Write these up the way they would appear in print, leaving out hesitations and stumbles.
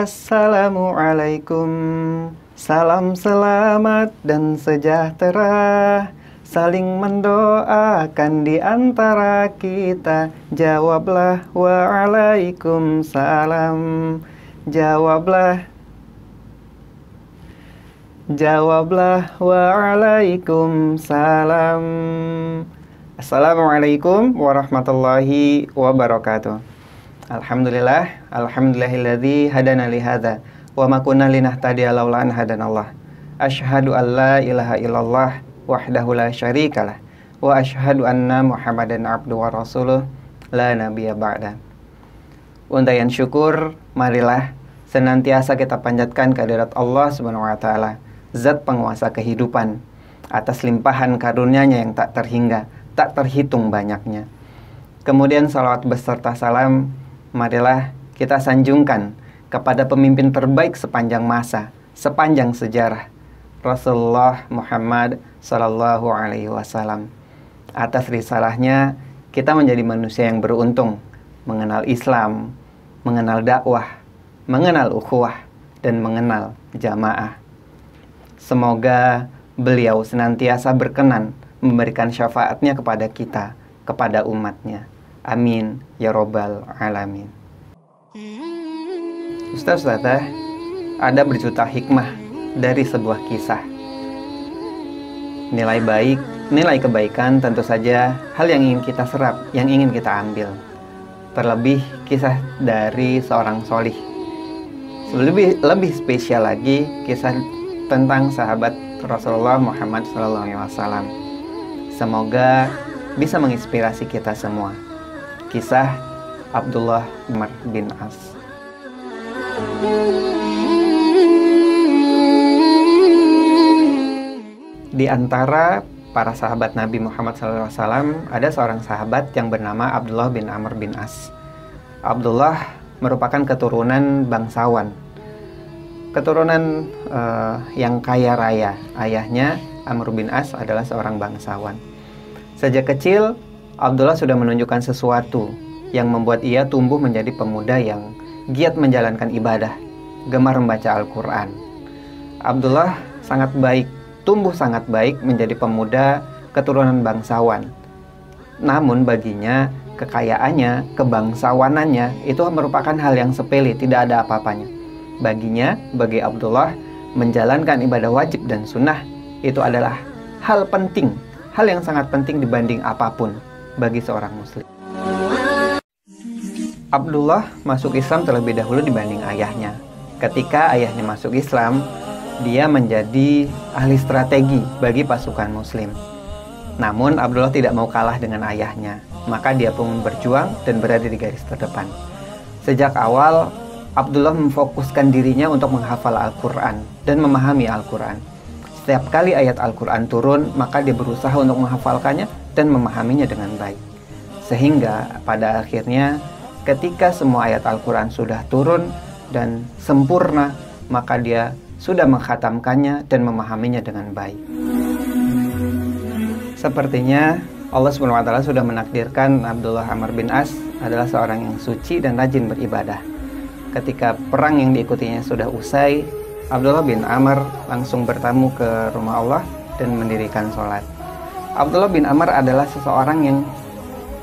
Assalamualaikum. Salam selamat dan sejahtera, saling mendoakan di antara kita. Jawablah waalaikumsalam. Jawablah waalaikumsalam. Assalamualaikum warahmatullahi wabarakatuh. Alhamdulillahilladzi hadana li hadza wa ma kunna linahtadiya laula an hadanallah. Asyhadu an la ilaha illallah wahdahu la syarikalah wa asyhadu anna Muhammadan abduhu wa rasuluh la nabiyya ba'da. Untayan syukur, marilah senantiasa kita panjatkan kehadirat Allah Subhanahu wa taala, zat penguasa kehidupan, atas limpahan karunia-Nya yang tak terhingga, tak terhitung banyaknya. Kemudian salawat beserta salam marilah kita sanjungkan kepada pemimpin terbaik sepanjang masa, sepanjang sejarah, Rasulullah Muhammad Sallallahu Alaihi Wasallam. Atas risalahnya kita menjadi manusia yang beruntung, mengenal Islam, mengenal dakwah, mengenal ukhuwah, dan mengenal jamaah. Semoga beliau senantiasa berkenan memberikan syafaatnya kepada kita, kepada umatnya. Amin ya robbal alamin. Ustaz-ustazah, ada berjuta hikmah dari sebuah kisah. Nilai baik, nilai kebaikan tentu saja hal yang ingin kita serap, yang ingin kita ambil. Terlebih kisah dari seorang solih. Lebih spesial lagi kisah tentang sahabat Rasulullah Muhammad SAW. Semoga bisa menginspirasi kita semua. Kisah Abdullah bin As. Di antara para sahabat Nabi Muhammad SAW ada seorang sahabat yang bernama Abdullah bin Amr bin As. Abdullah merupakan keturunan bangsawan, keturunan yang kaya raya. Ayahnya Amr bin As adalah seorang bangsawan. Sejak kecil Abdullah sudah menunjukkan sesuatu yang membuat ia tumbuh menjadi pemuda yang giat menjalankan ibadah, gemar membaca Al-Quran. Abdullah sangat baik, tumbuh sangat baik menjadi pemuda keturunan bangsawan. Namun baginya kekayaannya, kebangsawanannya itu merupakan hal yang sepele, tidak ada apa-apanya. Baginya, bagi Abdullah, menjalankan ibadah wajib dan sunnah itu adalah hal penting, hal yang sangat penting dibanding apapun bagi seorang muslim. Abdullah masuk Islam terlebih dahulu dibanding ayahnya. Ketika ayahnya masuk Islam, dia menjadi ahli strategi bagi pasukan muslim. Namun Abdullah tidak mau kalah dengan ayahnya, maka dia pun berjuang dan berada di garis terdepan. Sejak awal, Abdullah memfokuskan dirinya untuk menghafal Al-Quran dan memahami Al-Quran. Setiap kali ayat Al-Quran turun, maka dia berusaha untuk menghafalkannya dan memahaminya dengan baik. Sehingga pada akhirnya ketika semua ayat Al-Quran sudah turun dan sempurna, maka dia sudah mengkhatamkannya dan memahaminya dengan baik. Sepertinya Allah SWT sudah menakdirkan Abdullah Amr bin As adalah seorang yang suci dan rajin beribadah. Ketika perang yang diikutinya sudah usai, Abdullah bin Amr langsung bertamu ke rumah Allah dan mendirikan sholat. Abdullah bin Amr adalah seseorang yang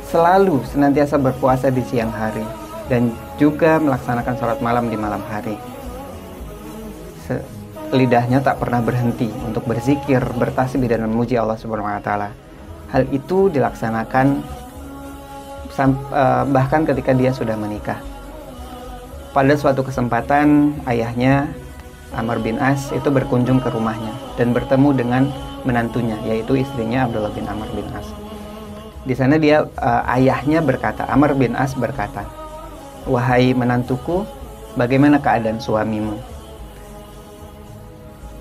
selalu senantiasa berpuasa di siang hari dan juga melaksanakan sholat malam di malam hari. Lidahnya tak pernah berhenti untuk berzikir, bertasbih dan memuji Allah Subhanahu wa taala. Hal itu dilaksanakan bahkan ketika dia sudah menikah. Pada suatu kesempatan ayahnya Amr bin As itu berkunjung ke rumahnya dan bertemu dengan menantunya, yaitu istrinya Abdullah bin Amr bin As. Di sana ayahnya berkata, Amr bin As berkata, "Wahai menantuku, bagaimana keadaan suamimu?"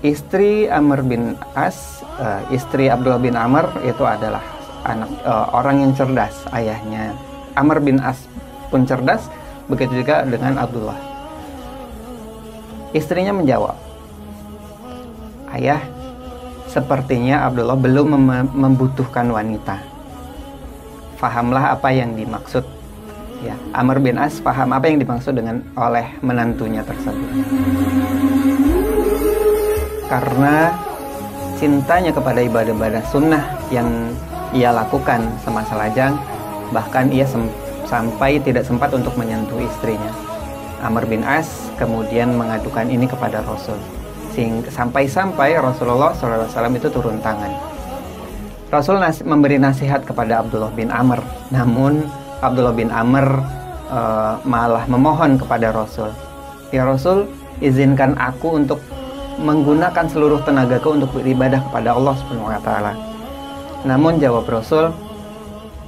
Istri Amr bin As, istri Abdullah bin Amr itu adalah orang yang cerdas. Ayahnya Amr bin As pun cerdas, begitu juga dengan Abdullah. Istrinya menjawab, "Ayah, sepertinya Abdullah belum membutuhkan wanita. Fahamlah apa yang dimaksud. Ya, Amr bin As paham apa yang dimaksud dengan oleh menantunya tersebut. Karena cintanya kepada ibadah-ibadah sunnah yang ia lakukan semasa lajang, bahkan ia sampai tidak sempat untuk menyentuh istrinya. Amr bin As kemudian mengadukan ini kepada Rasul, sampai-sampai Rasulullah SAW itu turun tangan. Rasul memberi nasihat kepada Abdullah bin Amr, namun Abdullah bin Amr malah memohon kepada Rasul, "Ya Rasul, izinkan aku untuk menggunakan seluruh tenagaku untuk beribadah kepada Allah Subhanahu wa taala." Namun jawab Rasul,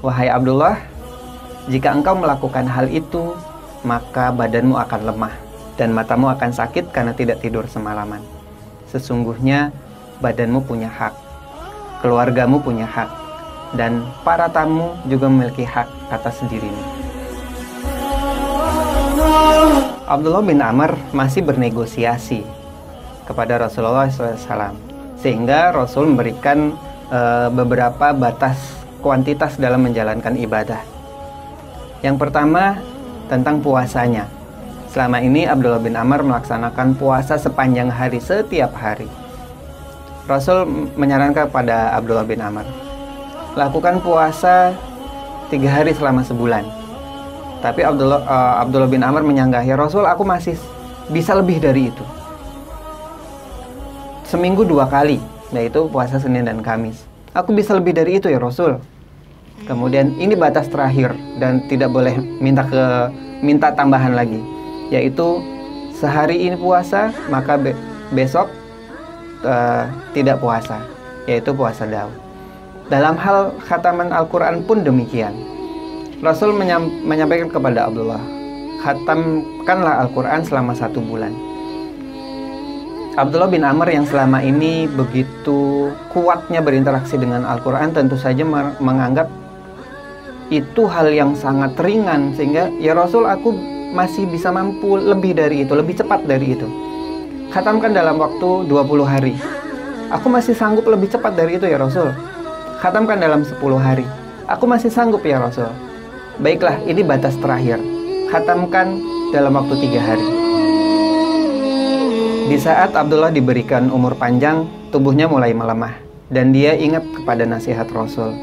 "Wahai Abdullah, jika engkau melakukan hal itu, maka badanmu akan lemah dan matamu akan sakit karena tidak tidur semalaman. Sesungguhnya badanmu punya hak, keluargamu punya hak, dan para tamu juga memiliki hak atas dirimu." Abdullah bin Amr masih bernegosiasi kepada Rasulullah SAW, sehingga Rasul memberikan beberapa batas kuantitas dalam menjalankan ibadah. Yang pertama, tentang puasanya. Selama ini Abdullah bin Amr melaksanakan puasa sepanjang hari setiap hari. Rasul menyarankan kepada Abdullah bin Amr, lakukan puasa 3 hari selama sebulan. Tapi Abdullah bin Amr menyanggah, "Ya Rasul, aku masih bisa lebih dari itu. Seminggu 2 kali, yaitu puasa Senin dan Kamis. Aku bisa lebih dari itu ya Rasul." Kemudian ini batas terakhir dan tidak boleh minta tambahan lagi, yaitu sehari ini puasa, maka besok tidak puasa, yaitu puasa Daud. Dalam hal khataman Al-Quran pun demikian. Rasul menyampaikan kepada Abdullah, khatamkanlah Al-Quran selama 1 bulan. Abdullah bin Amr yang selama ini begitu kuatnya berinteraksi dengan Al-Quran tentu saja menganggap itu hal yang sangat ringan, sehingga, "Ya Rasul, aku masih bisa mampu lebih dari itu, lebih cepat dari itu. Khatamkan dalam waktu 20 hari. Aku masih sanggup lebih cepat dari itu ya Rasul. Khatamkan dalam 10 hari. Aku masih sanggup ya Rasul." Baiklah, ini batas terakhir. Khatamkan dalam waktu 3 hari. Di saat Abdullah diberikan umur panjang, tubuhnya mulai melemah, dan dia ingat kepada nasihat Rasul.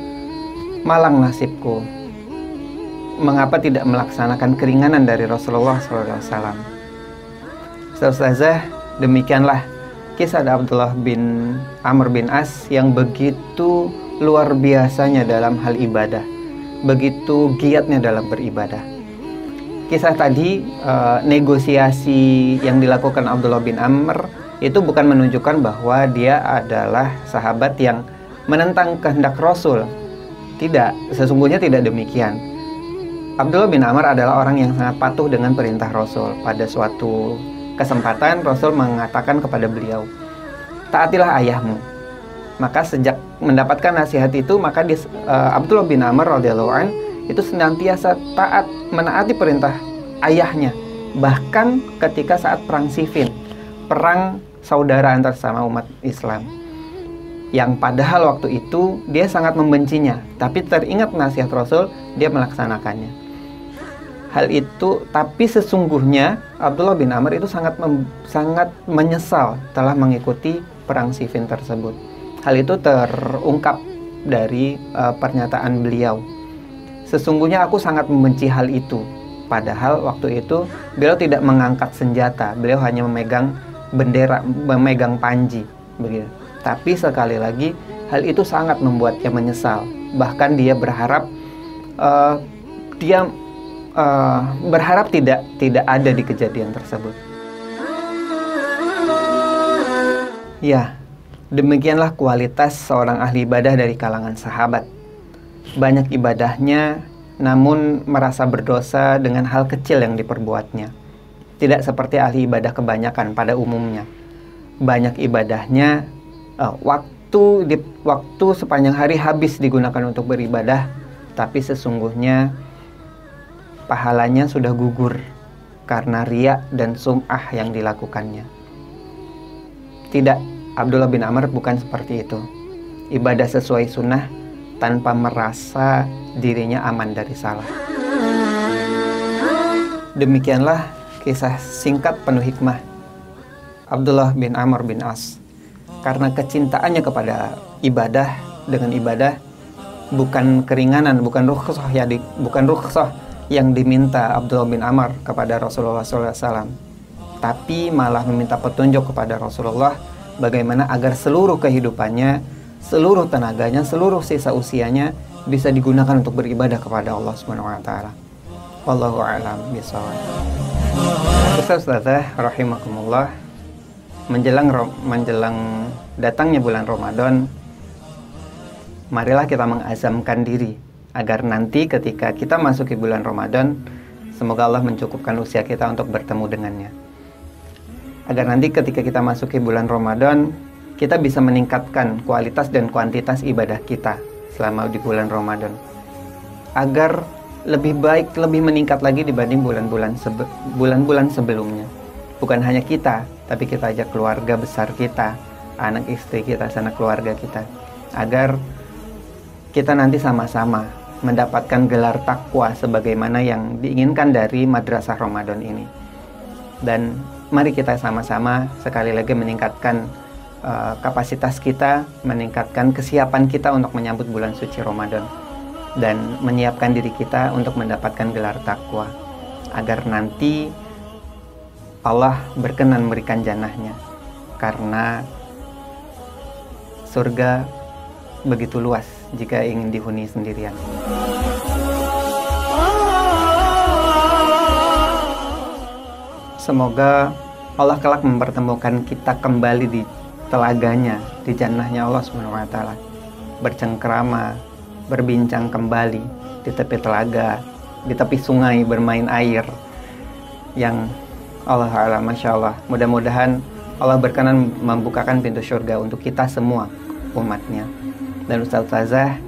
"Malang nasibku, mengapa tidak melaksanakan keringanan dari Rasulullah SAW?" Ustazah, demikianlah kisah Abdullah bin Amr bin As yang begitu luar biasanya dalam hal ibadah, begitu giatnya dalam beribadah. Kisah tadi, negosiasi yang dilakukan Abdullah bin Amr itu bukan menunjukkan bahwa dia adalah sahabat yang menentang kehendak Rasul. Tidak, sesungguhnya tidak demikian. Abdullah bin Amr adalah orang yang sangat patuh dengan perintah Rasul. Pada suatu kesempatan Rasul mengatakan kepada beliau, "Taatilah ayahmu." Maka sejak mendapatkan nasihat itu, maka Abdullah bin Amr radhiyallahu an itu senantiasa taat menaati perintah ayahnya, bahkan ketika saat perang Siffin, perang saudara antar sama umat Islam, yang padahal waktu itu dia sangat membencinya, tapi teringat nasihat Rasul, dia melaksanakannya. Hal itu, tapi sesungguhnya Abdullah bin Amr itu sangat menyesal telah mengikuti perang Siffin tersebut. Hal itu terungkap dari pernyataan beliau. "Sesungguhnya aku sangat membenci hal itu." Padahal waktu itu beliau tidak mengangkat senjata, beliau hanya memegang bendera, memegang panji, begitu. Tapi sekali lagi hal itu sangat membuatnya menyesal. Bahkan dia berharap tidak ada di kejadian tersebut. Ya, demikianlah kualitas seorang ahli ibadah dari kalangan sahabat. Banyak ibadahnya, namun merasa berdosa dengan hal kecil yang diperbuatnya. Tidak seperti ahli ibadah kebanyakan pada umumnya. Banyak ibadahnya, waktu sepanjang hari habis digunakan untuk beribadah, tapi sesungguhnya pahalanya sudah gugur karena riya dan sum'ah yang dilakukannya. Tidak, Abdullah bin Amr bukan seperti itu. Ibadah sesuai sunnah tanpa merasa dirinya aman dari salah. Demikianlah kisah singkat penuh hikmah Abdullah bin Amr bin As. Karena kecintaannya kepada ibadah, dengan ibadah bukan keringanan, bukan rukhsah yang diminta Abdullah bin Amr kepada Rasulullah SAW, tapi malah meminta petunjuk kepada Rasulullah bagaimana agar seluruh kehidupannya, seluruh tenaganya, seluruh sisa usianya bisa digunakan untuk beribadah kepada Allah Subhanahu wa taala. Wallahu a'lam bishawab. Ustazah rahimakumullah, menjelang datangnya bulan Ramadan, marilah kita mengazamkan diri agar nanti ketika kita masuki bulan Ramadan, semoga Allah mencukupkan usia kita untuk bertemu dengannya. Agar nanti ketika kita masuki bulan Ramadan, kita bisa meningkatkan kualitas dan kuantitas ibadah kita selama di bulan Ramadan, agar lebih baik, lebih meningkat lagi dibanding bulan-bulan sebelumnya. Bukan hanya kita, tapi kita ajak keluarga besar kita, anak istri kita, sanak keluarga kita, agar kita nanti sama-sama mendapatkan gelar takwa sebagaimana yang diinginkan dari madrasah Ramadan ini. Dan mari kita sama-sama sekali lagi meningkatkan kapasitas kita, meningkatkan kesiapan kita untuk menyambut bulan suci Ramadan, dan menyiapkan diri kita untuk mendapatkan gelar takwa, agar nanti Allah berkenan memberikan jannahnya, karena surga begitu luas jika ingin dihuni sendirian. Semoga Allah kelak mempertemukan kita kembali di telaganya, di jannahnya Allah Subhanahu wa taala, bercengkrama, berbincang kembali di tepi telaga, di tepi sungai, bermain air yang Allah a'lam, Masya Allah. Mudah-mudahan Allah berkenan membukakan pintu surga untuk kita semua umatnya. Dan Ustazah,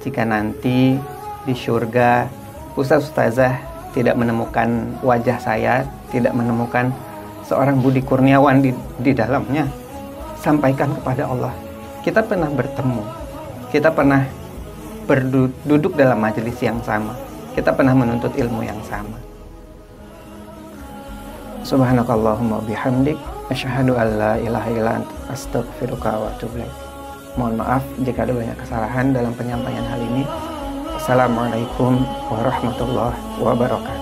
jika nanti di surga Ustazah tidak menemukan wajah saya, tidak menemukan seorang Budi Kurniawan di dalamnya, sampaikan kepada Allah, kita pernah bertemu, kita pernah duduk dalam majelis yang sama, kita pernah menuntut ilmu yang sama. Subhanakallahumma bihamdik, asyhadu an la ilaha illa anta, astaghfiruka wa atubu ilaik. Mohon maaf jika ada banyak kesalahan dalam penyampaian hal ini. Assalamualaikum warahmatullahi wabarakatuh.